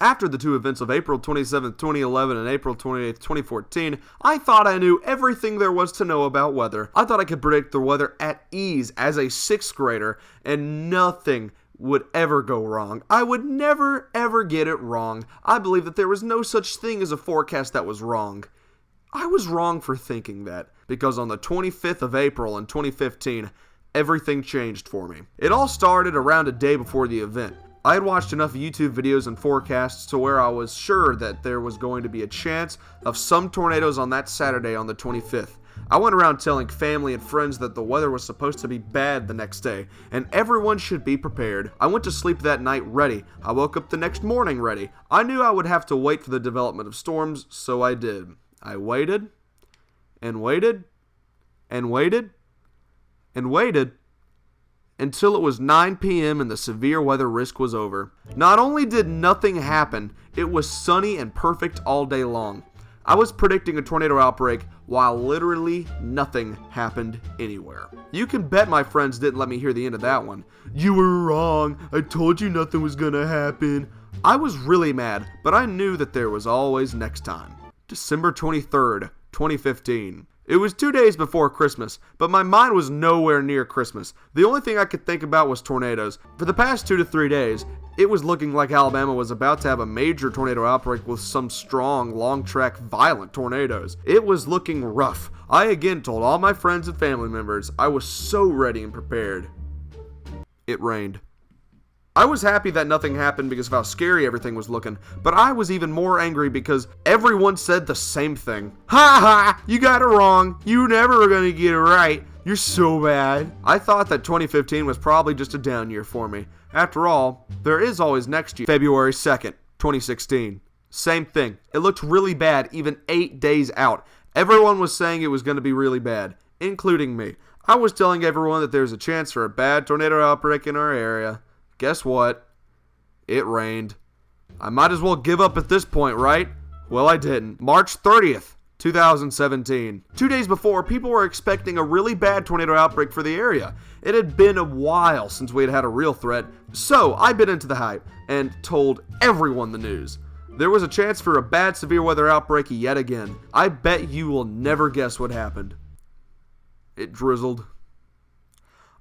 After the two events of April 27, 2011 and April 28, 2014, I thought I knew everything there was to know about weather. I thought I could predict the weather at ease as a 6th grader, and nothing would ever go wrong. I would never, ever get it wrong. I believe that there was no such thing as a forecast that was wrong. I was wrong for thinking that, because on the 25th of April in 2015, everything changed for me. It all started around a day before the event. I had watched enough YouTube videos and forecasts to where I was sure that there was going to be a chance of some tornadoes on that Saturday on the 25th. I went around telling family and friends that the weather was supposed to be bad the next day, and everyone should be prepared. I went to sleep that night ready. I woke up the next morning ready. I knew I would have to wait for the development of storms, so I did. I waited, and waited, and waited, and waited, until it was 9 p.m. and the severe weather risk was over. Not only did nothing happen, it was sunny and perfect all day long. I was predicting a tornado outbreak while literally nothing happened anywhere. You can bet my friends didn't let me hear the end of that one. You were wrong. I told you nothing was gonna happen. I was really mad, but I knew that there was always next time. December 23rd, 2015. It was 2 days before Christmas, but my mind was nowhere near Christmas. The only thing I could think about was tornadoes. For the past 2 to 3 days, it was looking like Alabama was about to have a major tornado outbreak with some strong, long-track, violent tornadoes. It was looking rough. I again told all my friends and family members I was so ready and prepared. It rained. I was happy that nothing happened because of how scary everything was looking, but I was even more angry because everyone said the same thing. Ha ha! You got it wrong. You never are gonna get it right. You're so bad. I thought that 2015 was probably just a down year for me. After all, there is always next year. February 2nd, 2016. Same thing. It looked really bad even 8 days out. Everyone was saying it was going to be really bad, including me. I was telling everyone that there's a chance for a bad tornado outbreak in our area. Guess what? It rained. I might as well give up at this point, right? Well, I didn't. March 30th, 2017. 2 days before, people were expecting a really bad tornado outbreak for the area. It had been a while since we had had a real threat, so I bit into the hype and told everyone the news. There was a chance for a bad severe weather outbreak yet again. I bet you will never guess what happened. It drizzled.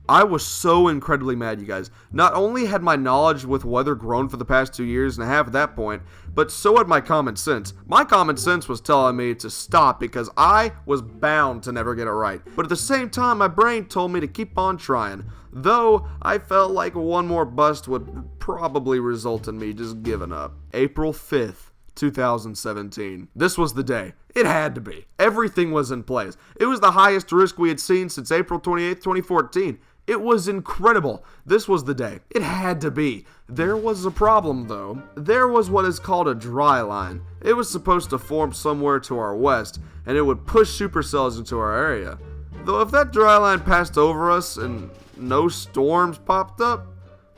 I was so incredibly mad, you guys. Not only had my knowledge with weather grown for the past 2 years and a half at that point, but so had my common sense. My common sense was telling me to stop because I was bound to never get it right. But at the same time, my brain told me to keep on trying. Though I felt like one more bust would probably result in me just giving up. April 5th, 2017. This was the day. It had to be. Everything was in place. It was the highest risk we had seen since April 28th, 2014. It was incredible. This was the day. It had to be. There was a problem, though. There was what is called a dry line. It was supposed to form somewhere to our west, and it would push supercells into our area. Though if that dry line passed over us and no storms popped up,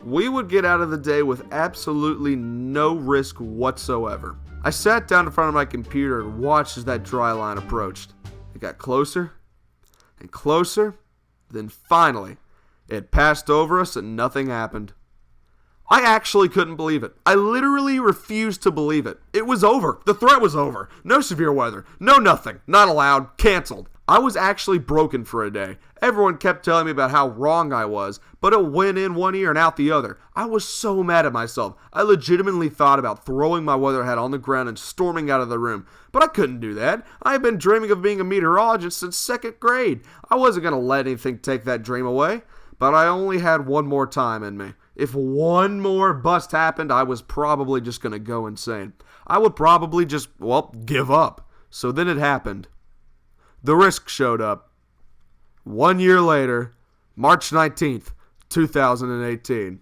we would get out of the day with absolutely no risk whatsoever. I sat down in front of my computer and watched as that dry line approached. It got closer and closer, then finally, it passed over us and nothing happened. I actually couldn't believe it. I literally refused to believe it. It was over. The threat was over. No severe weather. No nothing. Not allowed. Canceled. I was actually broken for a day. Everyone kept telling me about how wrong I was, but it went in one ear and out the other. I was so mad at myself. I legitimately thought about throwing my weather hat on the ground and storming out of the room, but I couldn't do that. I had been dreaming of being a meteorologist since 2nd grade. I wasn't going to let anything take that dream away, but I only had one more time in me. If one more bust happened, I was probably just going to go insane. I would probably just, give up. So then it happened. The risk showed up. 1 year later, March 19th, 2018.